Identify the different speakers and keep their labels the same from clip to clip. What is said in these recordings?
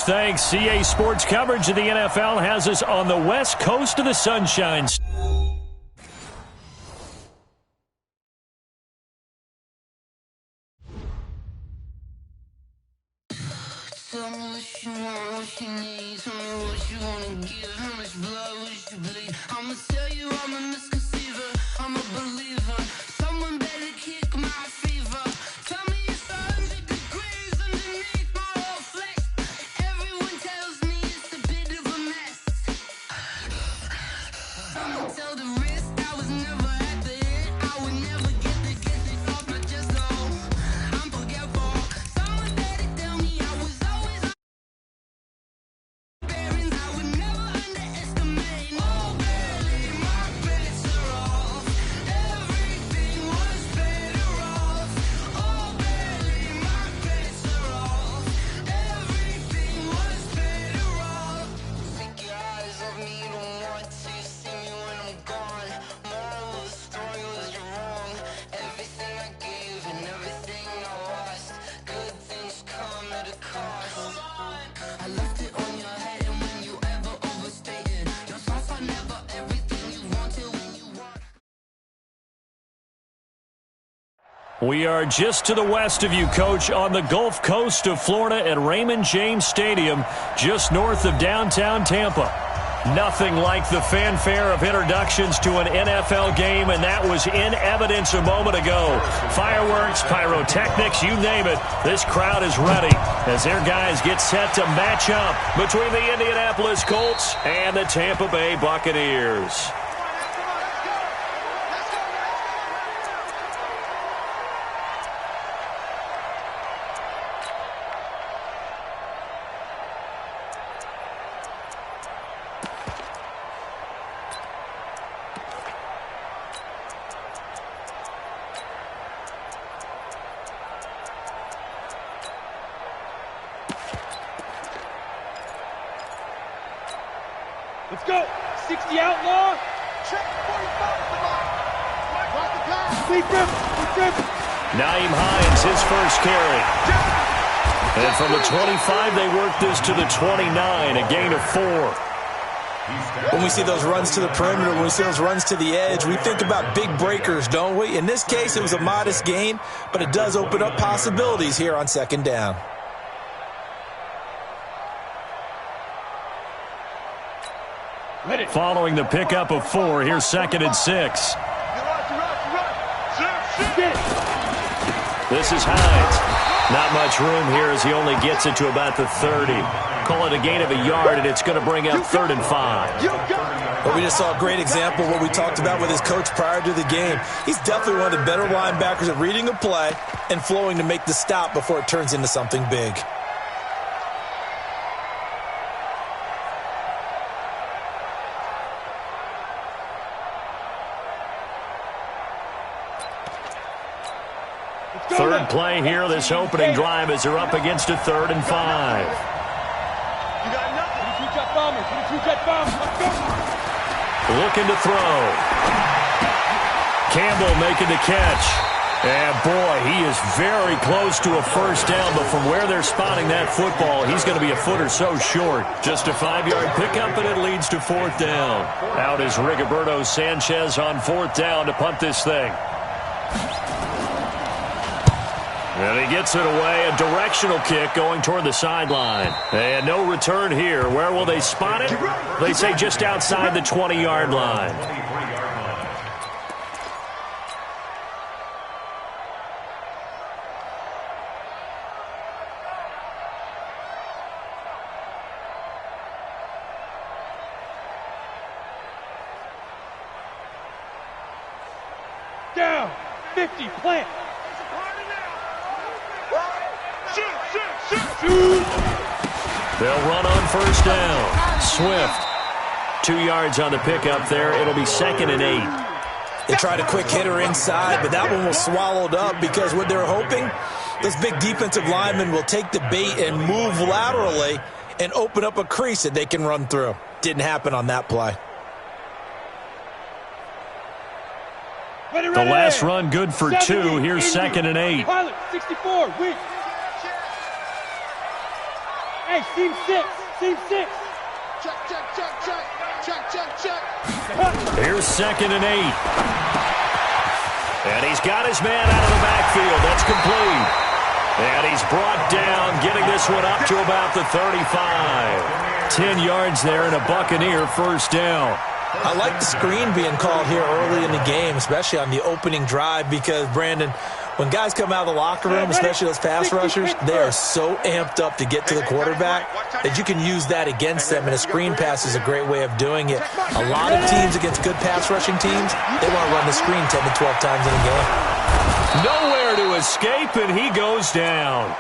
Speaker 1: Thanks. CA Sports coverage of the NFL has us on the west coast of the Sunshine State.
Speaker 2: Tell me what you want, what you need. Tell me what you wanna give. How much blood would you bleed? I'ma tell you I'm a misconceiver. I'm a believer. Someone better kick my fever. Tell me it's 100 degrees underneath my whole flesh. Everyone tells me it's a bit of a mess. I'ma tell the risk I was never at the end. I would never get this off my chest. No, I'm forgetful. Someone better tell me I was always. I would never underestimate. Oh, barely my bets are off. Everything was better off. Oh, barely my bets are off. Everything was better off. Take your eyes off me, don't want to see me when I'm gone. Moral of the story was you're wrong. Everything I gave and everything I lost. Good things come at a cost. I left it on your head.
Speaker 1: We are just to the west of you, Coach, on the Gulf Coast of Florida at Raymond James Stadium, just north of downtown Tampa. Nothing like the fanfare of introductions to an NFL game, and that was in evidence a moment ago. Fireworks, pyrotechnics, you name it. This crowd is ready as their guys get set to match up between the Indianapolis Colts and the Tampa Bay Buccaneers.
Speaker 3: Let's go. 60 outlaw.
Speaker 4: Check 45.
Speaker 3: Sleep grip.
Speaker 1: Nyheim Hines, his first carry. And from the 25, they work this to the 29, a gain of 4.
Speaker 5: When we see those runs to the perimeter, when we see those runs to the edge, we think about big breakers, don't we? In this case, it was a modest gain, but it does open up possibilities here on second down.
Speaker 1: Following the pickup of 4, here's 2nd and 6. This is Hines. Not much room here as he only gets it to about the 30. Call it a gain of a yard, and it's going to bring up 3rd and 5.
Speaker 5: Well, we just saw a great example of what we talked about with his coach prior to the game. He's definitely one of the better linebackers at reading a play and flowing to make the stop before it turns into something big.
Speaker 1: Third play here, this opening drive, as they're up against a 3rd and 5. Looking to throw. Campbell making the catch. And boy, he is very close to a first down, but from where they're spotting that football, he's going to be a foot or so short. Just a 5-yard pickup, and it leads to 4th down. Out is Rigoberto Sanchez on 4th down to punt this thing. And he gets it away, a directional kick going toward the sideline. And no return here. Where will they spot it? They say just outside the 20-yard line.
Speaker 3: Down. 50, plant.
Speaker 1: They'll run on first down. Swift. 2 yards on the pickup there. It'll be 2nd and 8.
Speaker 5: They tried a quick hitter inside, but that one was swallowed up because what they're hoping, those big defensive linemen will take the bait and move laterally and open up a crease that they can run through. Didn't happen on that play.
Speaker 3: Ready.
Speaker 1: The last run good for 2. Here's 2nd and 8.
Speaker 3: Pilot, 64, weak. Hey, seam 6. Seam 6.
Speaker 2: Check, check, check, check. Check, check, check.
Speaker 1: Here's 2nd and 8. And he's got his man out of the backfield. That's complete. And he's brought down, getting this one up to about the 35. 10 yards there and a Buccaneer first down.
Speaker 5: I like the screen being called here early in the game, especially on the opening drive, because, Brandon, when guys come out of the locker room, especially those pass rushers, they are so amped up to get to the quarterback that you can use that against them, and a screen pass is a great way of doing it. A lot of teams against good pass rushing teams, they want to run the screen 10 to 12 times in a game.
Speaker 1: Nowhere to escape, and he goes down.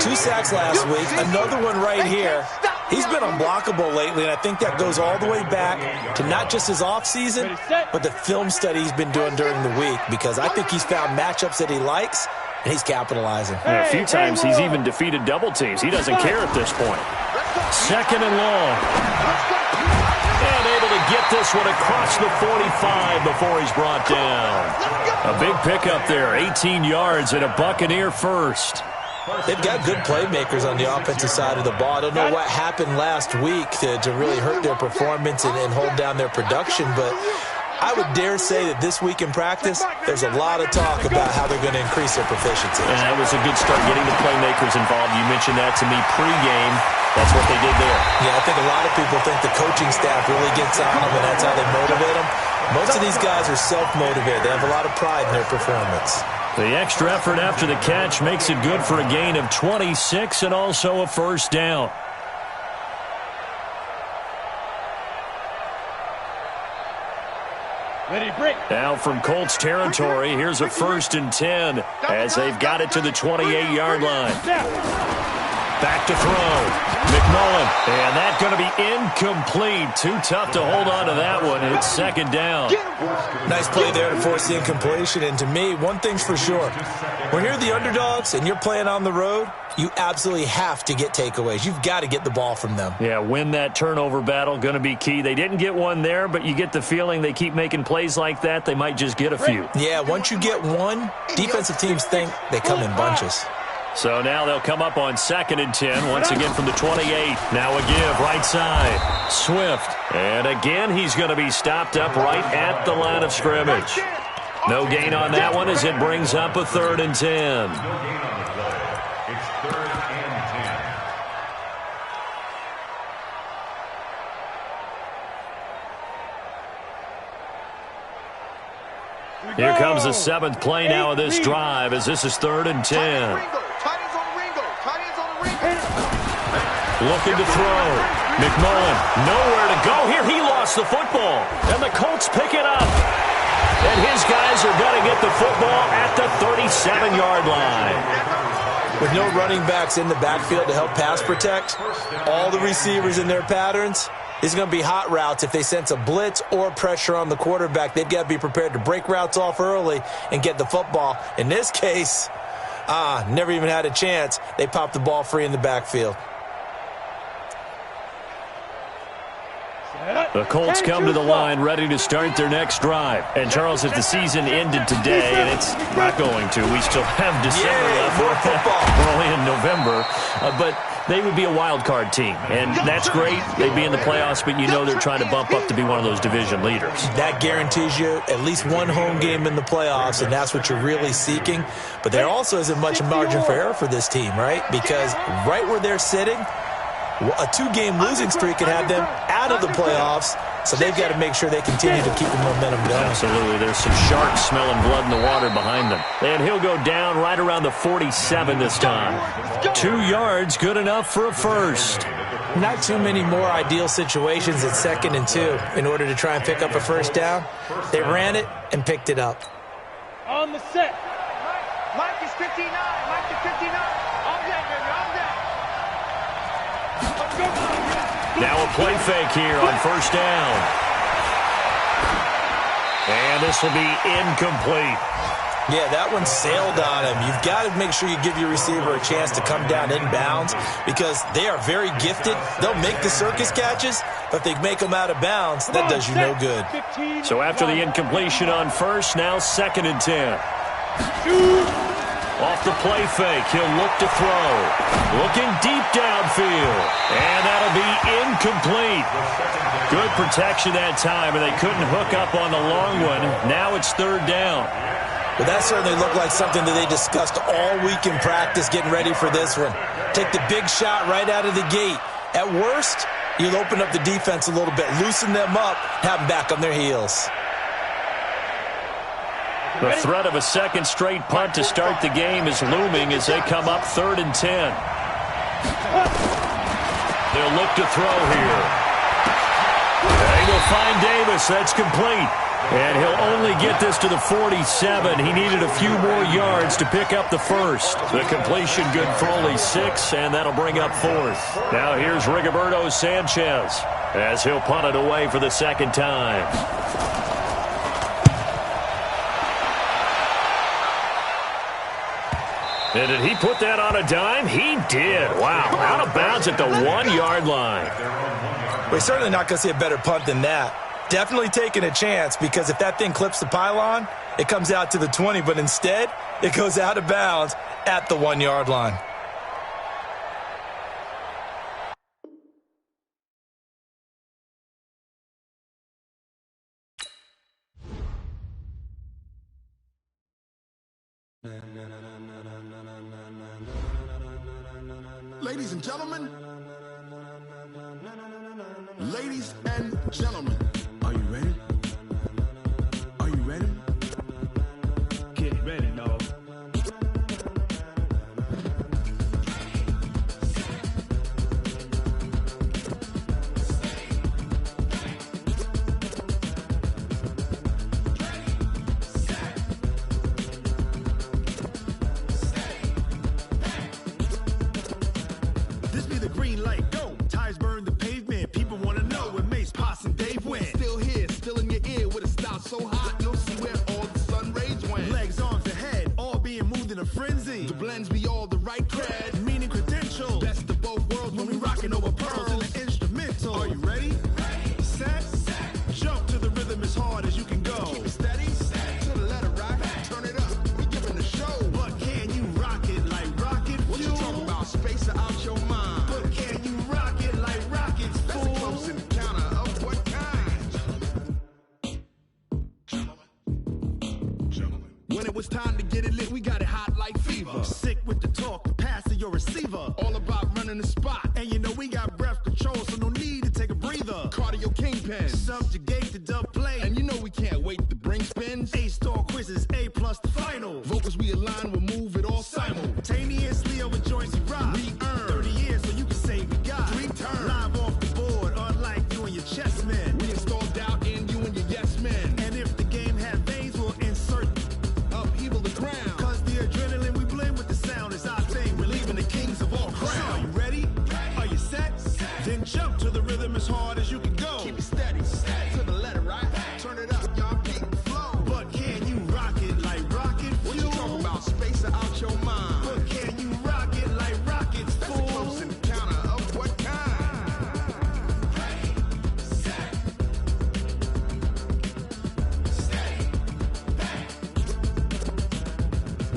Speaker 5: 2 sacks last week, another one right here. He's been unblockable lately, and I think that goes all the way back to not just his offseason, but the film study he's been doing during the week, because I think he's found matchups that he likes, and he's capitalizing.
Speaker 1: And a few times he's even defeated double teams. He doesn't care at this point. 2nd and long. And able to get this one across the 45 before he's brought down. A big pickup there, 18 yards and a Buccaneer first.
Speaker 5: They've got good playmakers on the offensive side of the ball. I don't know what happened last week to really hurt their performance and hold down their production, but I would dare say that this week in practice, there's a lot of talk about how they're going to increase their proficiency.
Speaker 1: And that was a good start, getting the playmakers involved. You mentioned that to me pregame. That's what they did there.
Speaker 5: Yeah, I think a lot of people think the coaching staff really gets on them, and that's how they motivate them. Most of these guys are self-motivated. They have a lot of pride in their performance.
Speaker 1: The extra effort after the catch makes it good for a gain of 26 and also a first down. Now from Colts territory, here's a 1st and 10 as they've got it to the 28-yard line. Back to throw. McMullen, and that's going to be incomplete. Too tough to hold on to that one. It's 2nd down.
Speaker 5: Nice play there to force the incompletion. And to me, one thing's for sure. When you're the underdogs and you're playing on the road, you absolutely have to get takeaways. You've got to get the ball from them.
Speaker 1: Yeah, win that turnover battle, going to be key. They didn't get one there, but you get the feeling they keep making plays like that, they might just get a few.
Speaker 5: Yeah, once you get one, defensive teams think they come in bunches.
Speaker 1: So now they'll come up on 2nd and 10, once again from the 28. Now a give, right side. Swift. And again, he's going to be stopped up right at the line of scrimmage. No gain on that one as it brings up a 3rd and 10. Here comes the 7th play now of this drive as this is 3rd and 10. Looking to throw. McMullen, nowhere to go here. He lost the football. And the Colts pick it up. And his guys are going to get the football at the 37-yard line.
Speaker 5: With no running backs in the backfield to help pass protect, all the receivers in their patterns, it's going to be hot routes. If they sense a blitz or pressure on the quarterback, they've got to be prepared to break routes off early and get the football. In this case, never even had a chance. They popped the ball free in the backfield.
Speaker 1: The Colts come to the line ready to start their next drive. And, Charles, if the season ended today, and it's not going to, we still have December left.
Speaker 5: More football.
Speaker 1: We're only in November. But they would be a wild card team. And that's great. They'd be in the playoffs, but you know they're trying to bump up to be one of those division leaders.
Speaker 5: That guarantees you at least one home game in the playoffs, and that's what you're really seeking. But there also isn't much margin for error for this team, right? Because right where they're sitting, a 2-game losing streak could have them out of the playoffs, so they've got to make sure they continue to keep the momentum going.
Speaker 1: Absolutely. There's some sharks smelling blood in the water behind them. And he'll go down right around the 47 this time. 2 yards, good enough for a first.
Speaker 5: Not too many more ideal situations at 2nd and 2 in order to try and pick up a first down. They ran it and picked it up.
Speaker 3: On the set.
Speaker 2: Mike is 59. Mike is 59. All day, baby. All day.
Speaker 1: Now a play fake here on first down. And this will be incomplete.
Speaker 5: Yeah, that one sailed on him. You've got to make sure you give your receiver a chance to come down inbounds because they are very gifted. They'll make the circus catches, but if they make them out of bounds, that does you no good.
Speaker 1: So after the incompletion on first, now 2nd and 10. Off the play fake, he'll look to throw. Looking deep downfield. And that'll be incomplete. Good protection that time, and they couldn't hook up on the long one. Now it's third down.
Speaker 5: But that certainly looked like something that they discussed all week in practice getting ready for this one. Take the big shot right out of the gate. At worst, you'll open up the defense a little bit, loosen them up, have them back on their heels.
Speaker 1: The threat of a second straight punt to start the game is looming as they come up 3rd and 10. They'll look to throw here. They will find Davis. That's complete. And he'll only get this to the 47. He needed a few more yards to pick up the first. The completion good for only 6, and that'll bring up 4th. Now here's Rigoberto Sanchez as he'll punt it away for the second time. And did he put that on a dime? He did. Wow. Out of bounds at the 1-yard line.
Speaker 5: We're certainly not going to see a better punt than that. Definitely taking a chance, because if that thing clips the pylon, it comes out to the 20, but instead, it goes out of bounds at the 1-yard line.
Speaker 4: Ladies and gentlemen, ladies and gentlemen, are you ready? Are you ready? Get ready, dog. This be the green light, go. Tires burn the pavement. People want to know where Mace, Poss, and Dave went. Still here, still in your ear with a style so hot. You'll see where all the sun rays went. Legs, arms, and head, all being moved in a frenzy. The blends be all the right cred, meaning credentials. Best of both worlds when we rockin' over pearls in the instrumental. Are you ready? Set, jump to the rhythm as hard as you can go. Keep it steady, to the letter rock. Turn it up, we giving the show. But can you rock it like rocket fuel? What you talking about? Space out your mind. But can you rock it like rockets, fool? That's a close encounter of what kind? Gentlemen. When it was time to get it lit, we got it hot like fever. Sick with the talk, the pass to your receiver. All about running the spot. And you know we got breath control, so no need to take a breather. Cardio kingpin, subjugate the dub play. And you know we can't wait to bring spins. A-star quizzes, A+ the final. Vocals we align, we'll move it all simultaneously over joints we rock. We earn 30 years, so you can say we got 3 turns. Live off the board, unlike you and your chess men. We install doubt in you and your yes men. And if the game had veins, we'll insert upheaval the ground. Cause the adrenaline we blend with the sound is our thing. We're leaving the kings of all crowns. So are you ready? Are you set? Then jump to the rhythm as hard as you can go. Keep it steady, to the letter, right? Turn it up, y'all keep the flow. But can you rock it like rocket fuel? What you talking about? Space out your mind. But can you rock it like rockets, fool? That's a close encounter of what kind?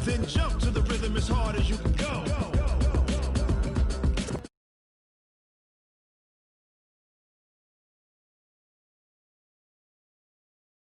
Speaker 4: Then jump to the rhythm as hard as you can go.